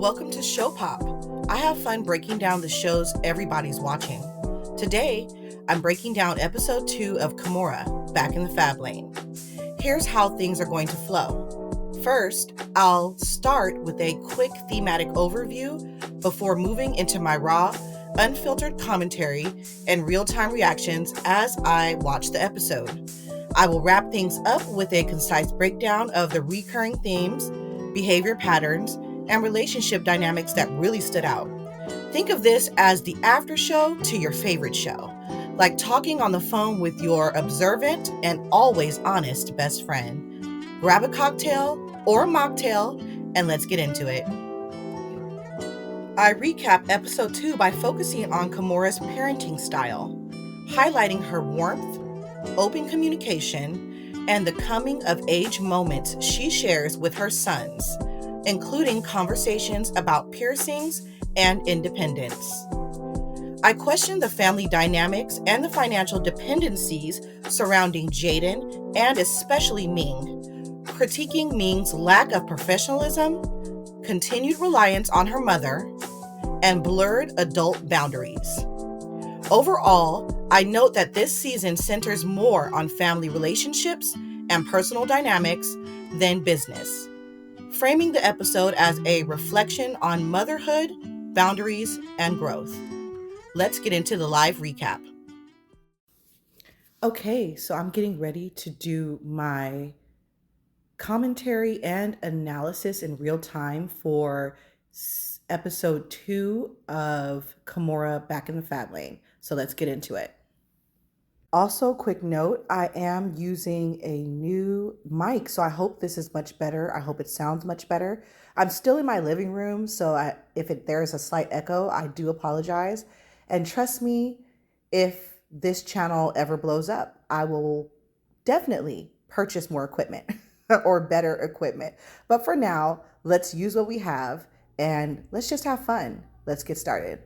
Welcome to Show Pop. I have fun breaking down the shows everybody's watching. Today, I'm breaking down episode 2 of Kimora, Back in the Fab Lane. Here's how things are going to flow. First, I'll start with a quick thematic overview before moving into my raw, unfiltered commentary and real-time reactions as I watch the episode. I will wrap things up with a concise breakdown of the recurring themes, behavior patterns, and relationship dynamics that really stood out. Think of this as the after show to your favorite show, like talking on the phone with your observant and always honest best friend. Grab a cocktail or a mocktail and let's get into it. I recap episode 2 by focusing on Kimora's parenting style, highlighting her warmth, open communication, and the coming of age moments she shares with her sons, including conversations about piercings and independence. I question the family dynamics and the financial dependencies surrounding Jaden and especially Ming, critiquing Ming's lack of professionalism, continued reliance on her mother, and blurred adult boundaries. Overall, I note that this season centers more on family relationships and personal dynamics than business, framing the episode as a reflection on motherhood, boundaries, and growth. Let's get into the live recap. Okay, so I'm getting ready to do my commentary and analysis in real time for episode 2 of Kimora, Back in the Fab Lane. So let's get into it. Also, quick note, I am using a new mic, so I hope this is much better. I hope it sounds much better. I'm still in my living room, so if there's a slight echo, I do apologize. And trust me, if this channel ever blows up, I will definitely purchase more equipment or better equipment. But for now, let's use what we have and let's just have fun. Let's get started.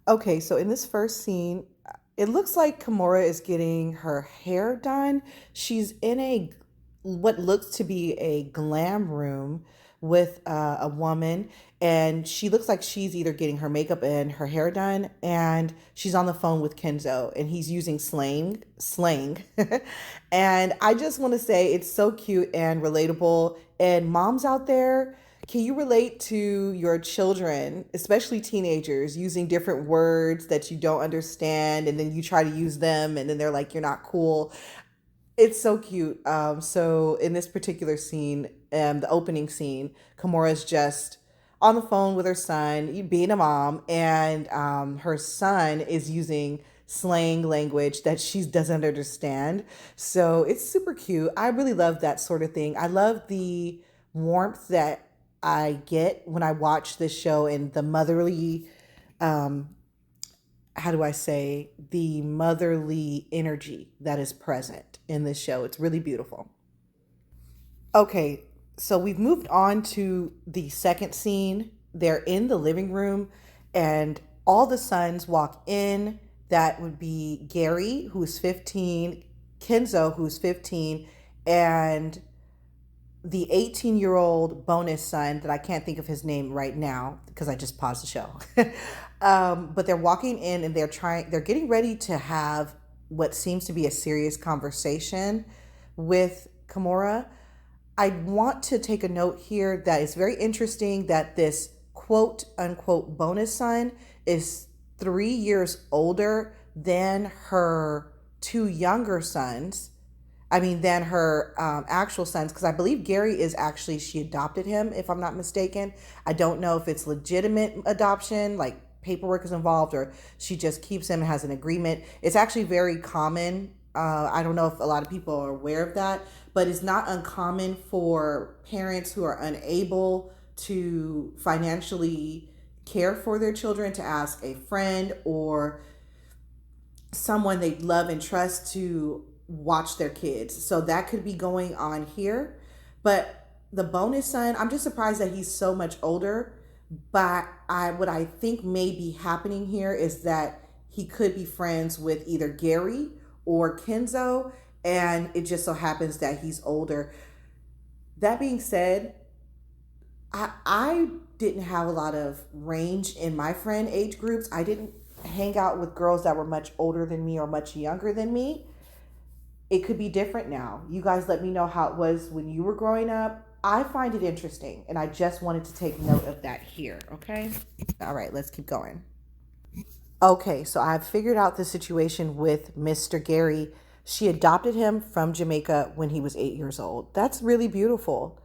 Okay, so in this first scene, it looks like Kimora is getting her hair done. She's in what looks to be a glam room with a woman, and she looks like she's either getting her makeup and her hair done, and she's on the phone with Kenzo, and he's using slang. And I just want to say it's so cute and relatable. And moms out there, can you relate to your children, especially teenagers, using different words that you don't understand and then you try to use them and then they're like, you're not cool? It's so cute. So in this particular scene, the opening scene, Kimora's just on the phone with her son, being a mom, and her son is using slang language that she doesn't understand. So it's super cute. I really love that sort of thing. I love the warmth that I get when I watch this show and the motherly, the motherly energy that is present in this show. It's really beautiful. Okay, so we've moved on to the second scene. They're in the living room and all the sons walk in. That would be Gary, who's 15, Kenzo, who's 15, and the 18-year-old bonus son that I can't think of his name right now because I just paused the show. But they're walking in and they're getting ready to have what seems to be a serious conversation with Kimora. I want to take a note here that it's very interesting that this quote unquote bonus son is 3 years older than her 2 younger sons. Than her actual sons, because I believe Gary is actually, she adopted him, if I'm not mistaken. I don't know if it's legitimate adoption, like paperwork is involved, or she just keeps him and has an agreement. It's actually very common. I don't know if a lot of people are aware of that, but it's not uncommon for parents who are unable to financially care for their children to ask a friend or someone they love and trust to watch their kids. So that could be going on here. But the bonus son, I'm just surprised that he's so much older. But what I think may be happening here is that he could be friends with either Gary or Kenzo, and it just so happens that he's older. That being said, I didn't have a lot of range in my friend age groups. I didn't hang out with girls that were much older than me or much younger than me. It could be different now. You guys let me know how it was when you were growing up. I find it interesting, and I just wanted to take note of that here, okay? All right, let's keep going. Okay, so I've figured out the situation with Mr. Gary. She adopted him from Jamaica when he was 8 years old. That's really beautiful.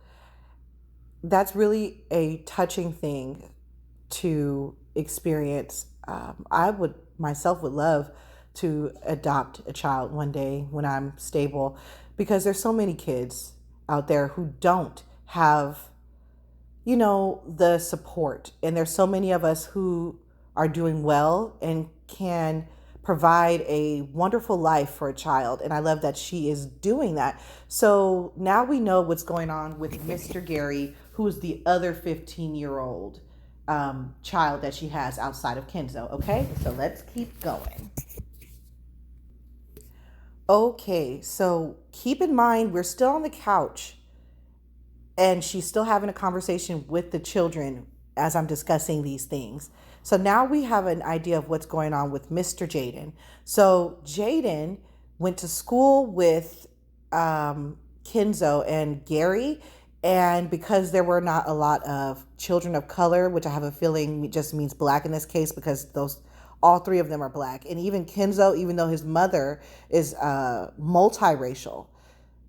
That's really a touching thing to experience. I would myself would love to adopt a child one day when I'm stable, because there's so many kids out there who don't have, the support. And there's so many of us who are doing well and can provide a wonderful life for a child. And I love that she is doing that. So now we know what's going on with Mr. Gary, who is the other 15-year-old child that she has outside of Kenzo. Okay, so let's keep going. Okay, so keep in mind we're still on the couch and she's still having a conversation with the children as I'm discussing these things. So now we have an idea of what's going on with Mr. Jaden. So Jaden went to school with Kenzo and Gary, and because there were not a lot of children of color, which I have a feeling just means black in this case, because those all three of them are black, and even Kenzo, even though his mother is multiracial,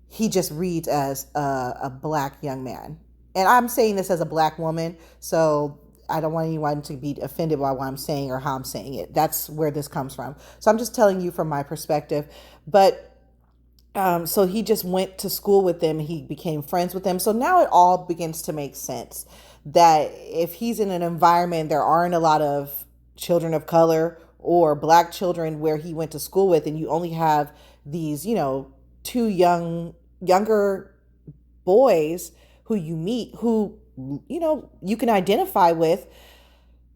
he just reads as a black young man. And I'm saying this as a black woman, so I don't want anyone to be offended by what I'm saying or how I'm saying it. That's where this comes from. So I'm just telling you from my perspective. But so he just went to school with them. He became friends with them. So now it all begins to make sense that if he's in an environment, there aren't a lot of children of color or black children where he went to school with, and you only have these, two younger boys who you meet who, you can identify with,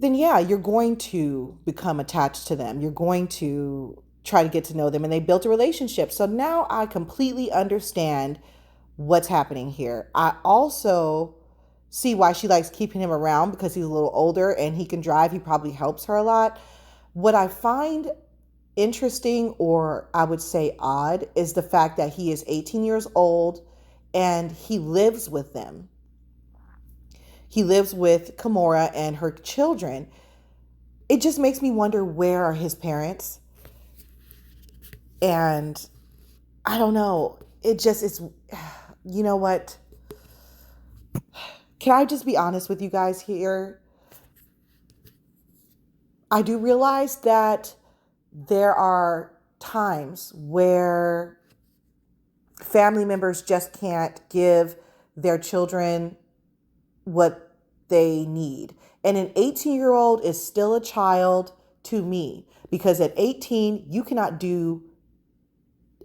then yeah, you're going to become attached to them. You're going to try to get to know them, and they built a relationship. So now I completely understand what's happening here. I also see why she likes keeping him around, because he's a little older and he can drive. He probably helps her a lot. What I find interesting, or I would say odd, is the fact that he is 18 years old and he lives with them. He lives with Kimora and her children. It just makes me wonder, where are his parents? And I don't know. It's, you know what? Can I just be honest with you guys here? I do realize that there are times where family members just can't give their children what they need. And an 18-year-old is still a child to me, because at 18, you cannot do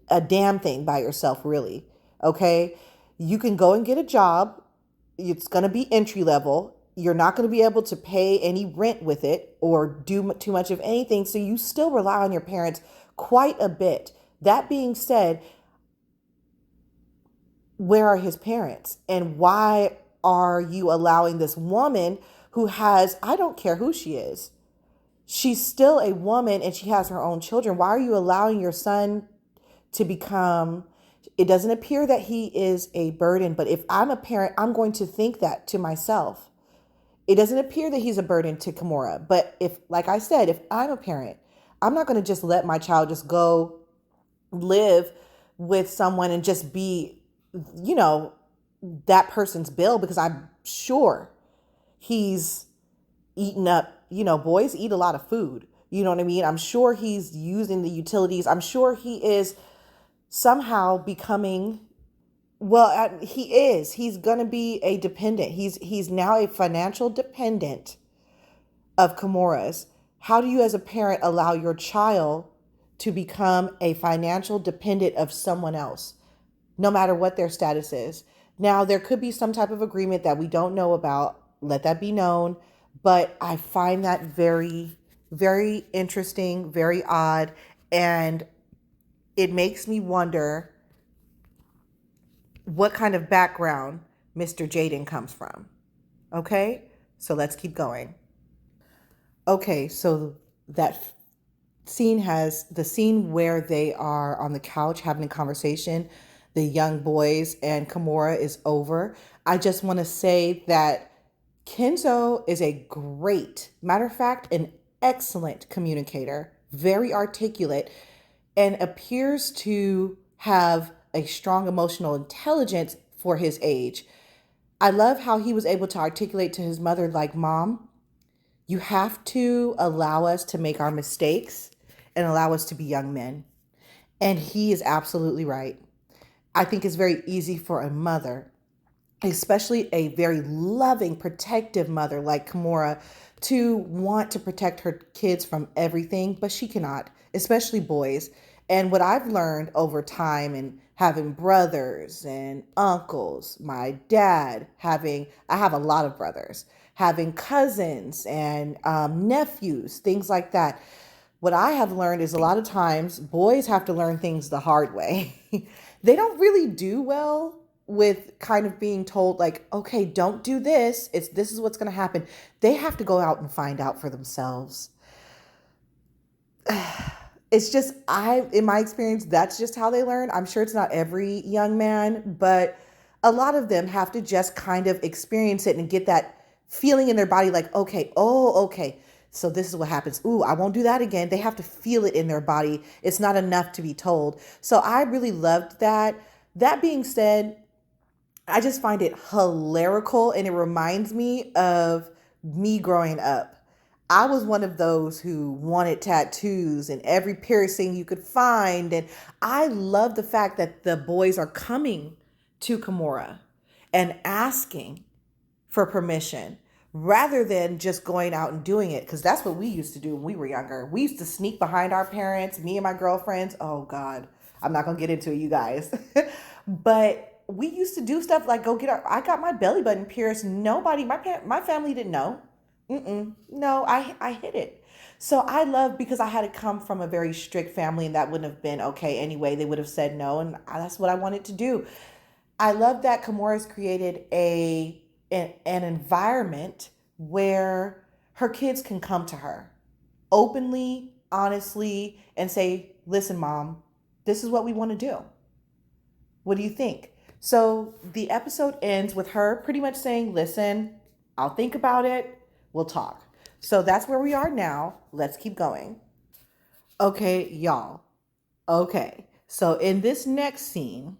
a damn thing by yourself, really. Okay? You can go and get a job. It's going to be entry level. You're not going to be able to pay any rent with it or do too much of anything. So you still rely on your parents quite a bit. That being said, where are his parents? And why are you allowing this woman who has, I don't care who she is, she's still a woman and she has her own children. Why are you allowing your son to become, it doesn't appear that he is a burden, but if I'm a parent, I'm going to think that to myself. It doesn't appear that he's a burden to Kimora, but if, like I said, if I'm a parent, I'm not going to just let my child just go live with someone and just be, that person's bill, because I'm sure he's eating up, boys eat a lot of food. You know what I mean? I'm sure he's using the utilities. I'm sure he is somehow becoming, well, he is. He's going to be a dependent. He's now a financial dependent of Kimora's. How do you as a parent allow your child to become a financial dependent of someone else, no matter what their status is? Now, there could be some type of agreement that we don't know about. Let that be known. But I find that very, very interesting, very odd. And it makes me wonder what kind of background Mr. Jaden comes from. Okay, so let's keep going. Okay, so that scene has the scene where they are on the couch having a conversation, the young boys and Kimora is over. I just want to say that Kenzo is a great, matter of fact, an excellent communicator, very articulate, and appears to have a strong emotional intelligence for his age. I love how he was able to articulate to his mother, like, Mom, you have to allow us to make our mistakes and allow us to be young men. And he is absolutely right. I think it's very easy for a mother, especially a very loving, protective mother like Kimora, to want to protect her kids from everything, but she cannot, especially boys. And what I've learned over time and having brothers and uncles, my dad I have a lot of brothers, having cousins and nephews, things like that. What I have learned is a lot of times boys have to learn things the hard way. They don't really do well with kind of being told, like, okay, don't do this. This is what's going to happen. They have to go out and find out for themselves. It's just, in my experience, that's just how they learn. I'm sure it's not every young man, but a lot of them have to just kind of experience it and get that feeling in their body, like, okay, oh, okay, so this is what happens. Ooh, I won't do that again. They have to feel it in their body. It's not enough to be told. So I really loved that. That being said, I just find it hilarical, and it reminds me of me growing up. I was one of those who wanted tattoos and every piercing you could find. And I love the fact that the boys are coming to Kimora and asking for permission rather than just going out and doing it. Because that's what we used to do when we were younger. We used to sneak behind our parents, me and my girlfriends. Oh, God. I'm not going to get into it, you guys. But we used to do stuff like I got my belly button pierced. Nobody, my family didn't know. No, I hid it. So I love, because I had to come from a very strict family and that wouldn't have been okay anyway. They would have said no, and that's what I wanted to do. I love that Kimora's created an environment where her kids can come to her openly, honestly, and say, "Listen, Mom, this is what we want to do. What do you think?" So the episode ends with her pretty much saying, "Listen, I'll think about it. We'll talk." So that's where we are now. Let's keep going. Okay, y'all. Okay. So in this next scene,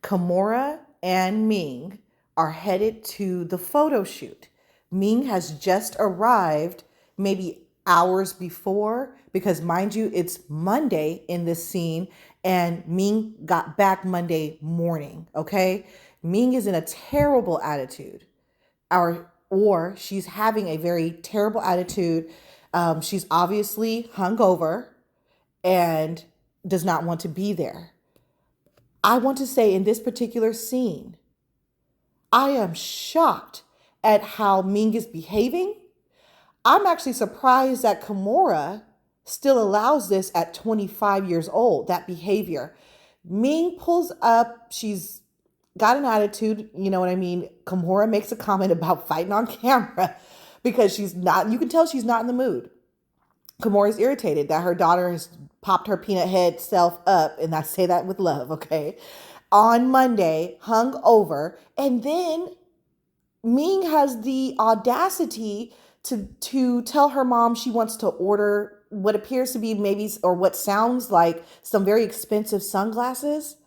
Kimora and Ming are headed to the photo shoot. Ming has just arrived maybe hours before, because mind you, it's Monday in this scene, and Ming got back Monday morning. Okay. Ming is in a terrible attitude, or she's having a very terrible attitude. She's obviously hungover and does not want to be there. I want to say in this particular scene, I am shocked at how Ming is behaving. I'm actually surprised that Kimora still allows this at 25 years old, that behavior. Ming pulls up, she's got an attitude, you know what I mean? Kimora makes a comment about fighting on camera because you can tell she's not in the mood. Kimora's irritated that her daughter has popped her peanut head self up, and I say that with love, okay? On Monday, hung over, and then Ming has the audacity to tell her mom she wants to order what appears to be maybe, or what sounds like, some very expensive sunglasses.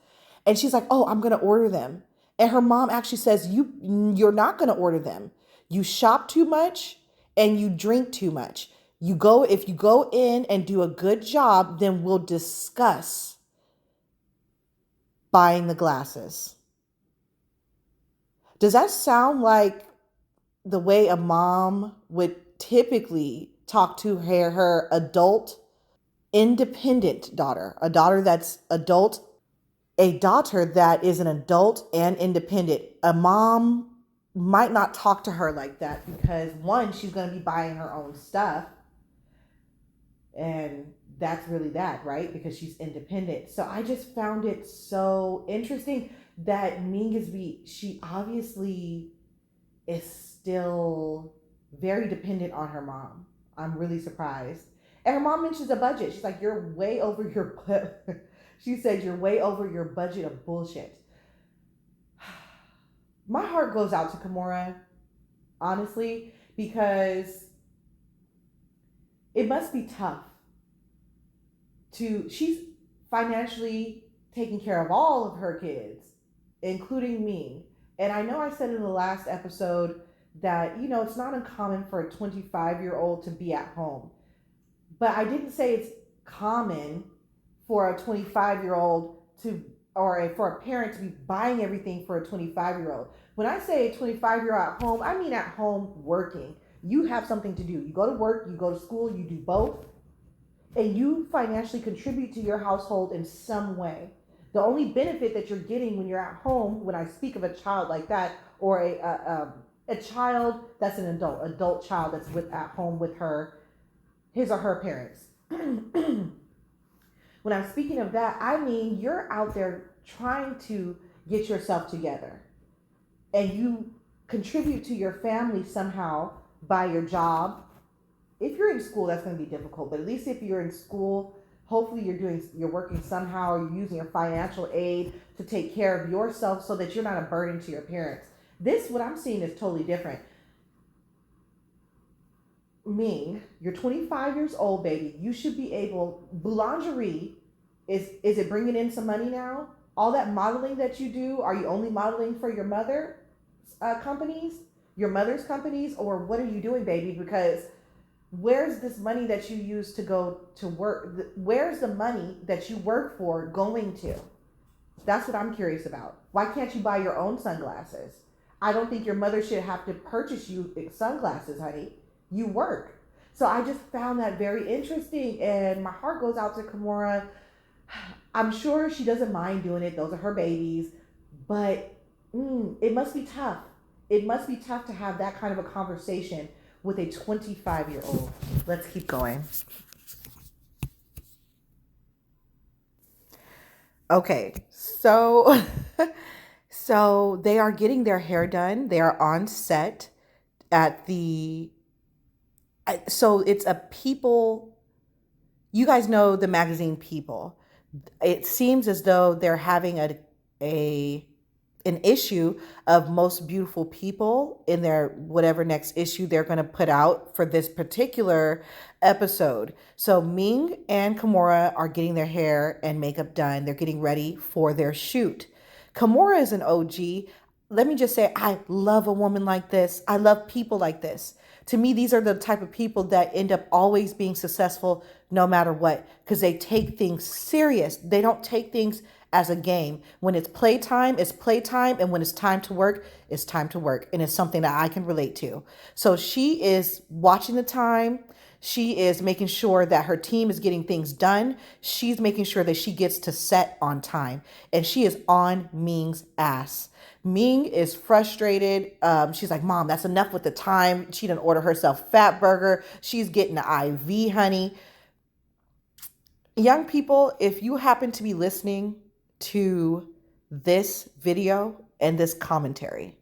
And she's like, "Oh, I'm going to order them." And her mom actually says, you're not going to order them. You shop too much and you drink too much. If you go in and do a good job, then we'll discuss buying the glasses. Does that sound like the way a mom would typically talk to her adult, independent daughter, a daughter that's adult, a daughter that is an adult and independent? A mom might not talk to her like that because, one, she's going to be buying her own stuff, and that's really that, right? Because she's independent. So I just found it so interesting that Ming she obviously is still very dependent on her mom. I'm really surprised. And her mom mentions a budget. She's like, "You're way over your she said, "You're way over your budget of bullshit." My heart goes out to Kimora, honestly, because it must be tough she's financially taking care of all of her kids, including me. And I know I said in the last episode that, it's not uncommon for a 25-year-old to be at home. But I didn't say it's common for a 25-year-old for a parent to be buying everything for a 25-year-old. When I say a 25-year-old at home, I mean at home working. You have something to do. You go to work, you go to school, you do both, and you financially contribute to your household in some way. The only benefit that you're getting when you're at home, when I speak of a child like that, or a child that's an adult child that's at home with his or her parents. When I'm speaking of that, I mean you're out there trying to get yourself together, and you contribute to your family somehow by your job. If you're in school, that's going to be difficult, but at least if you're in school, hopefully you're working somehow, or you're using your financial aid to take care of yourself so that you're not a burden to your parents. What I'm seeing is totally different. Ming, you're 25 years old, baby. You should be able, boulangerie, is it bringing in some money now? All that modeling that you do, are you only modeling for your mother's companies, your mother's companies, or what are you doing, baby? Because where's this money that you use to go to work? Where's the money that you work for going to? That's what I'm curious about. Why can't you buy your own sunglasses? I don't think your mother should have to purchase you sunglasses, honey. You work. So I just found that very interesting, and my heart goes out to Kimora. I'm sure she doesn't mind doing it. Those are her babies. But it must be tough. It must be tough to have that kind of a conversation with a 25-year-old. Let's keep going. Okay, so so they are getting their hair done. They are on set at so it's a People. You guys know the magazine People. It seems as though they're having an issue of most beautiful people in their whatever next issue they're going to put out for this particular episode. So Ming and Kimora are getting their hair and makeup done. They're getting ready for their shoot. Kimora is an OG. Let me just say, I love a woman like this. I love people like this. To me, these are the type of people that end up always being successful no matter what, because they take things serious. They don't take things as a game. When it's playtime, it's playtime. And when it's time to work, it's time to work. And it's something that I can relate to. So she is watching the time. She is making sure that her team is getting things done. She's making sure that she gets to set on time. And she is on Ming's ass. Ming is frustrated. She's like, "Mom, that's enough with the time." She didn't order herself fat burger. She's getting the IV, honey. Young people, if you happen to be listening to this video and this commentary,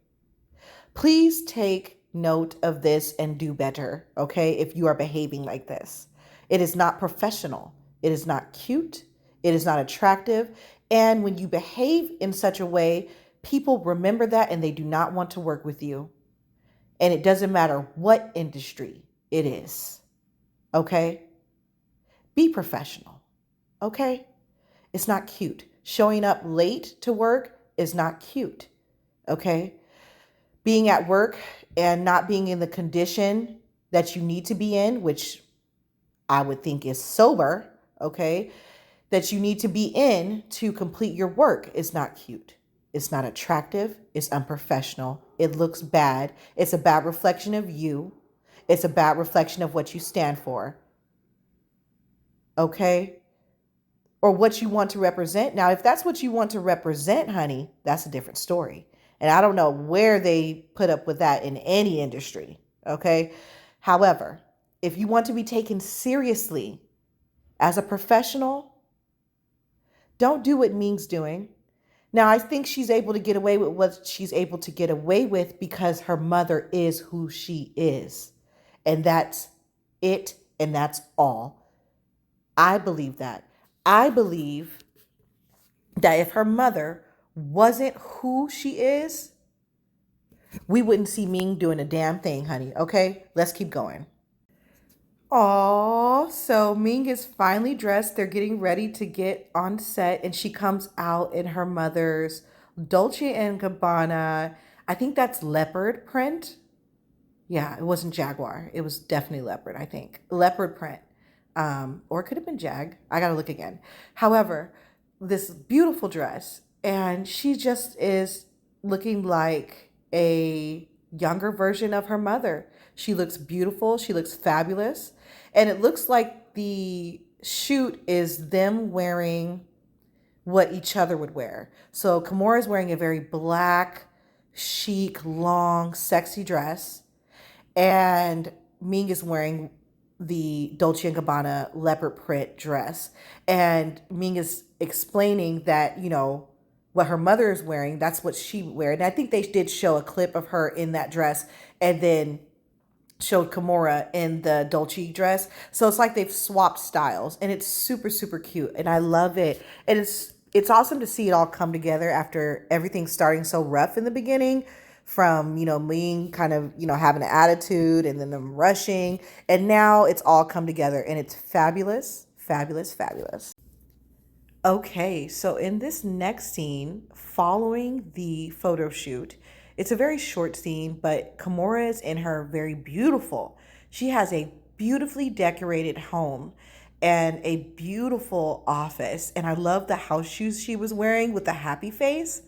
please take note of this and do better, okay? If you are behaving like this, it is not professional. It is not cute. It is not attractive. And when you behave in such a way, people remember that and they do not want to work with you. And it doesn't matter what industry it is, okay? Be professional, okay? It's not cute. Showing up late to work is not cute, okay? Being at work and not being in the condition that you need to be in, which I would think is sober, okay, that you need to be in to complete your work is not cute. It's not attractive. It's unprofessional. It looks bad. It's a bad reflection of you. It's a bad reflection of what you stand for, okay? Or what you want to represent. Now, if that's what you want to represent, honey, that's a different story. And I don't know where they put up with that in any industry, okay? However, if you want to be taken seriously as a professional, don't do what Ming's doing. Now, I think she's able to get away with what she's able to get away with because her mother is who she is. And that's it, and that's all. I believe that. I believe that if her mother wasn't who she is, we wouldn't see Ming doing a damn thing, honey. Okay, let's keep going. Oh, so Ming is finally dressed. They're getting ready to get on set, and she comes out in her mother's Dolce and Gabbana. I think that's leopard print. Yeah, it wasn't jaguar. It was definitely leopard, I think. Leopard print. Or it could have been jag. I gotta look again. However, this beautiful dress, and she just is looking like a younger version of her mother. She looks beautiful. She looks fabulous. And it looks like the shoot is them wearing what each other would wear. So Kimora is wearing a very black, chic, long, sexy dress. And Ming is wearing the Dolce & Gabbana leopard print dress. And Ming is explaining that, what her mother is wearing, that's what she would wear. And I think they did show a clip of her in that dress and then showed Kimora in the Dolce dress. So it's like they've swapped styles and it's super, super cute. And I love it. And it's awesome to see it all come together after everything starting so rough in the beginning from, Ming kind of, having an attitude and then them rushing. And now it's all come together and it's fabulous, fabulous, fabulous. Okay, so in this next scene, following the photo shoot, it's a very short scene, but Kimora is in her very beautiful. She has a beautifully decorated home and a beautiful office. And I love the house shoes she was wearing with the happy face.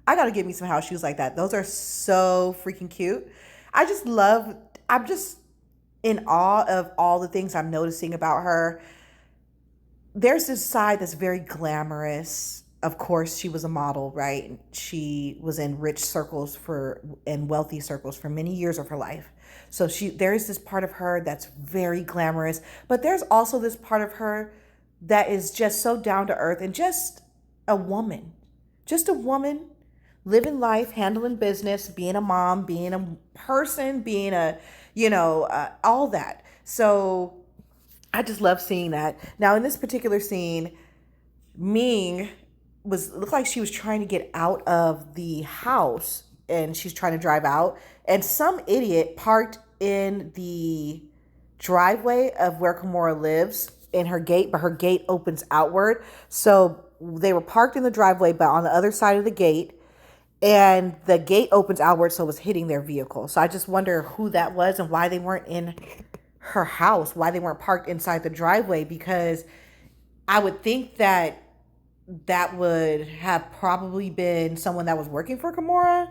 I gotta get me some house shoes like that. Those are so freaking cute. I'm just in awe of all the things I'm noticing about her. There's this side that's very glamorous. Of course, she was a model, right? She was in rich circles and wealthy circles for many years of her life. So there is this part of her that's very glamorous, but there's also this part of her that is just so down to earth and just a woman living life, handling business, being a mom, being a person, being all that. So I just love seeing that. Now, in this particular scene, Ming looked like she was trying to get out of the house and she's trying to drive out. And some idiot parked in the driveway of where Kimora lives in her gate, but her gate opens outward. So they were parked in the driveway, but on the other side of the gate, and the gate opens outward, so it was hitting their vehicle. So I just wonder who that was and why they weren't in her house, why they weren't parked inside the driveway, because I would think that would have probably been someone that was working for Kimora.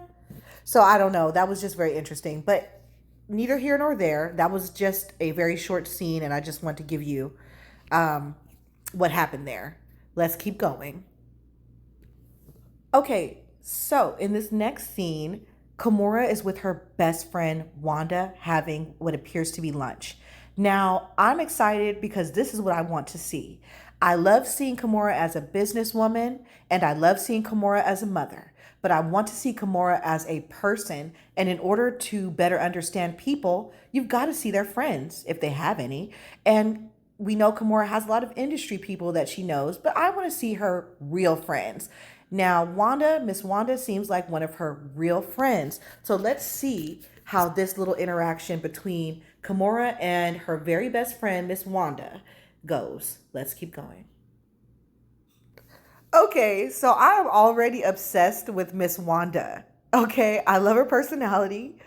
So I don't know. That was just very interesting, but neither here nor there. That was just a very short scene, and I just want to give you what happened there. Let's keep going. Okay, so in this next scene, Kimora is with her best friend Wanda having what appears to be lunch. Now, I'm excited because this is what I want to see. I love seeing Kimora as a businesswoman, and I love seeing Kimora as a mother. But I want to see Kimora as a person, and in order to better understand people, you've got to see their friends, if they have any. And we know Kimora has a lot of industry people that she knows, but I want to see her real friends. Now, Miss Wanda seems like one of her real friends. So let's see how this little interaction between Kimora and her very best friend, Miss Wanda, goes. Let's keep going. Okay, so I am already obsessed with Miss Wanda. Okay, I love her personality.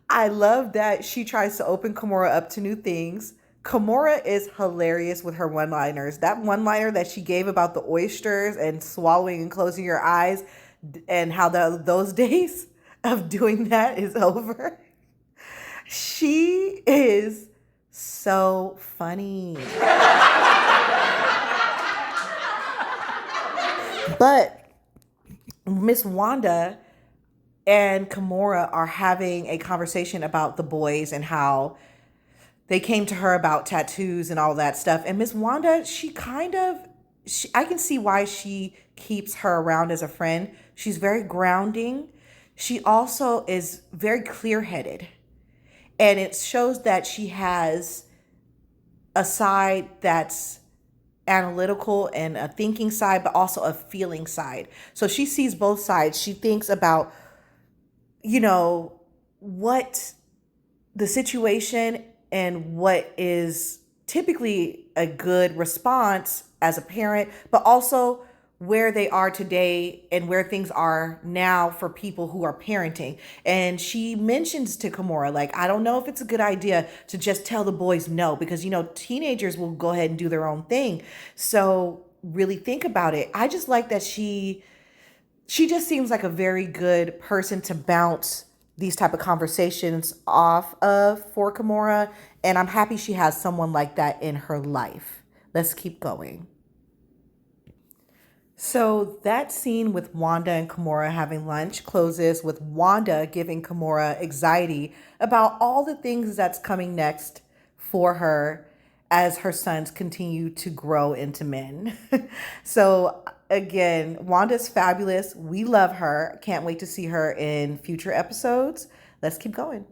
I love that she tries to open Kimora up to new things. Kimora is hilarious with her one-liners. That one-liner that she gave about the oysters and swallowing and closing your eyes and how those days of doing that is over. She is so funny. But Miss Wanda and Kimora are having a conversation about the boys and how they came to her about tattoos and all that stuff. And Miss Wanda, she I can see why she keeps her around as a friend. She's very grounding. She also is very clear headed. And it shows that she has a side that's analytical and a thinking side, but also a feeling side. So she sees both sides. She thinks about, you know, what the situation and what is typically a good response as a parent, but also where they are today and where things are now for people who are parenting. And she mentions to Kimora, like, I don't know if it's a good idea to just tell the boys no, because, you know, teenagers will go ahead and do their own thing. So really think about it. I just like that she just seems like a very good person to bounce these type of conversations off of for Kimora, and I'm happy she has someone like that in her life. Let's keep going. So that scene with Wanda and Kimora having lunch closes with Wanda giving Kimora anxiety about all the things that's coming next for her as her sons continue to grow into men. So again, Wanda's fabulous. We love her. Can't wait to see her in future episodes. Let's keep going.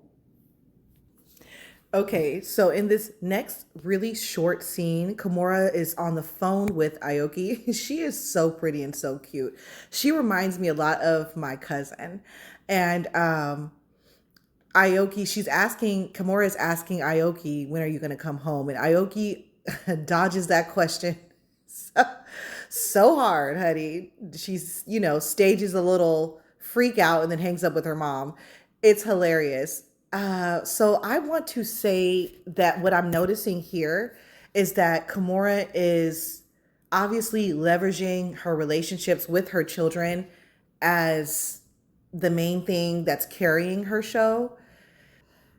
Okay, so in this next really short scene, Kimora is on the phone with Aayoki. She is so pretty and so cute. She reminds me a lot of my cousin. And Aayoki, Kimora is asking Aayoki, when are you going to come home? And Aayoki dodges that question so, so hard, honey. She's, stages a little freak out and then hangs up with her mom. It's hilarious. So I want to say that what I'm noticing here is that Kimora is obviously leveraging her relationships with her children as the main thing that's carrying her show.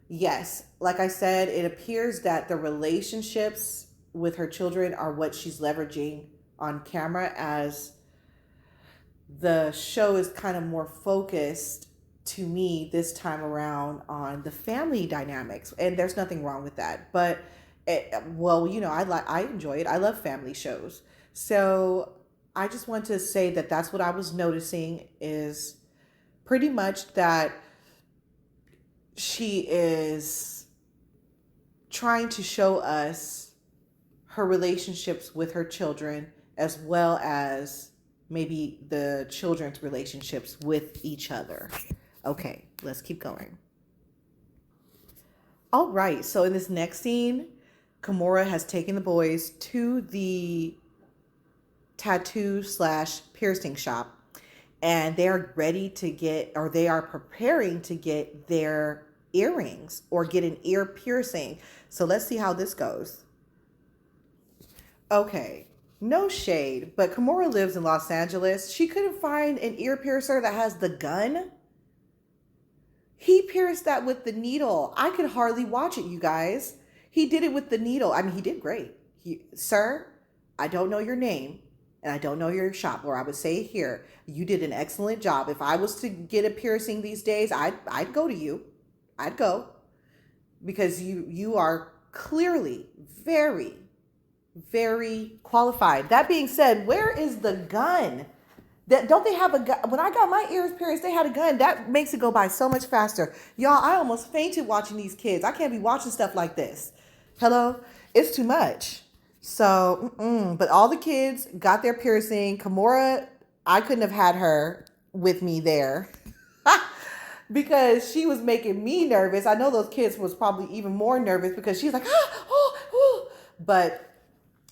Yes, like I said, it appears that the relationships with her children are what she's leveraging on camera, as the show is kind of more focused to me this time around on the family dynamics, and there's nothing wrong with that. But I enjoy it. I love family shows, so I just want to say that that's what I was noticing, is pretty much that she is trying to show us her relationships with her children, as well as maybe the children's relationships with each other. Okay, let's keep going. All right, so in this next scene, Kimora has taken the boys to the tattoo slash piercing shop, and they are ready to get, or they are preparing to get their earrings or get an ear piercing. So let's see how this goes. Okay, no shade, but Kimora lives in Los Angeles. She couldn't find an ear piercer that has the gun. He pierced that with the needle. I could hardly watch it, you guys. He did it with the needle. I mean, he did great. Sir, I don't know your name and I don't know your shop, or I would say here, you did an excellent job. If I was to get a piercing these days, I'd go to you. I'd go, because you are clearly very, very qualified. That being said, where is the gun? That, don't they have a gun? When I got my ears pierced, they had a gun. That makes it go by so much faster. Y'all, I almost fainted watching these kids. I can't be watching stuff like this. Hello? It's too much. So, but all the kids got their piercing. Kimora, I couldn't have had her with me there because she was making me nervous. I know those kids was probably even more nervous because she was like, but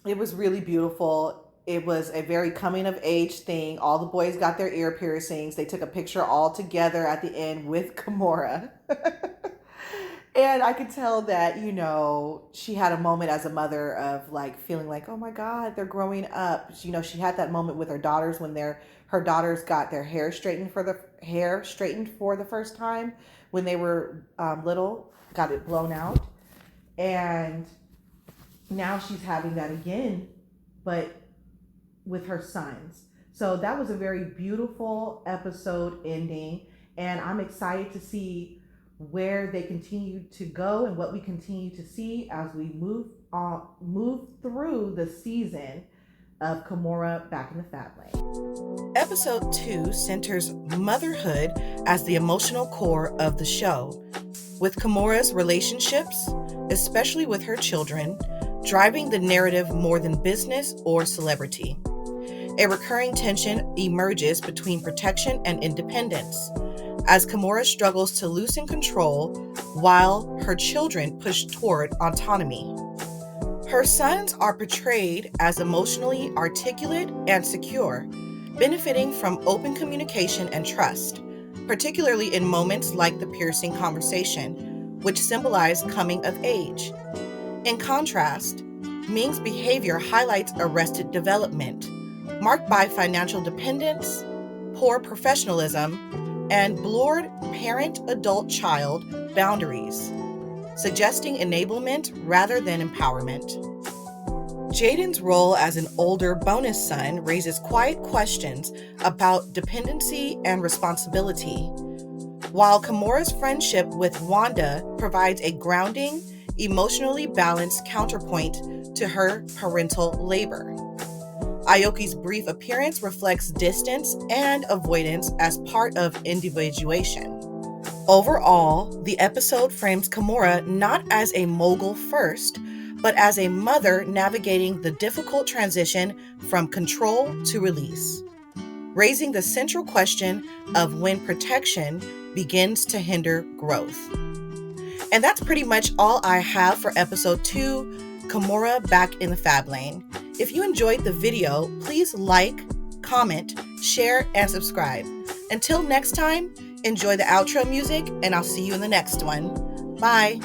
it was really beautiful. It was a very coming of age thing. All the boys got their ear piercings. They took a picture all together at the end with Kimora. And I could tell that, she had a moment as a mother of like feeling like, oh my God, they're growing up. She had that moment with her daughters when her daughters got their hair straightened for the first time when they were little, got it blown out. And now she's having that again, but with her sons. So that was a very beautiful episode ending, and I'm excited to see where they continue to go and what we continue to see as we move through the season. of Kimora back in the Fab Lane. Episode 2 centers motherhood as the emotional core of the show, with Kimora's relationships, especially with her children, driving the narrative more than business or celebrity. A recurring tension emerges between protection and independence, as Kimora struggles to loosen control while her children push toward autonomy. Her sons are portrayed as emotionally articulate and secure, benefiting from open communication and trust, particularly in moments like the piercing conversation, which symbolize coming of age. In contrast, Ming's behavior highlights arrested development, marked by financial dependence, poor professionalism, and blurred parent-adult-child boundaries, suggesting enablement rather than empowerment. Jaden's role as an older bonus son raises quiet questions about dependency and responsibility, while Kimora's friendship with Wanda provides a grounding, emotionally balanced counterpoint to her parental labor. Aayoki's brief appearance reflects distance and avoidance as part of individuation. Overall, the episode frames Kimora not as a mogul first, but as a mother navigating the difficult transition from control to release, raising the central question of when protection begins to hinder growth. And that's pretty much all I have for episode 2, Kimora back in the Fab Lane. If you enjoyed the video, please like, comment, share, and subscribe. Until next time, enjoy the outro music, and I'll see you in the next one. Bye.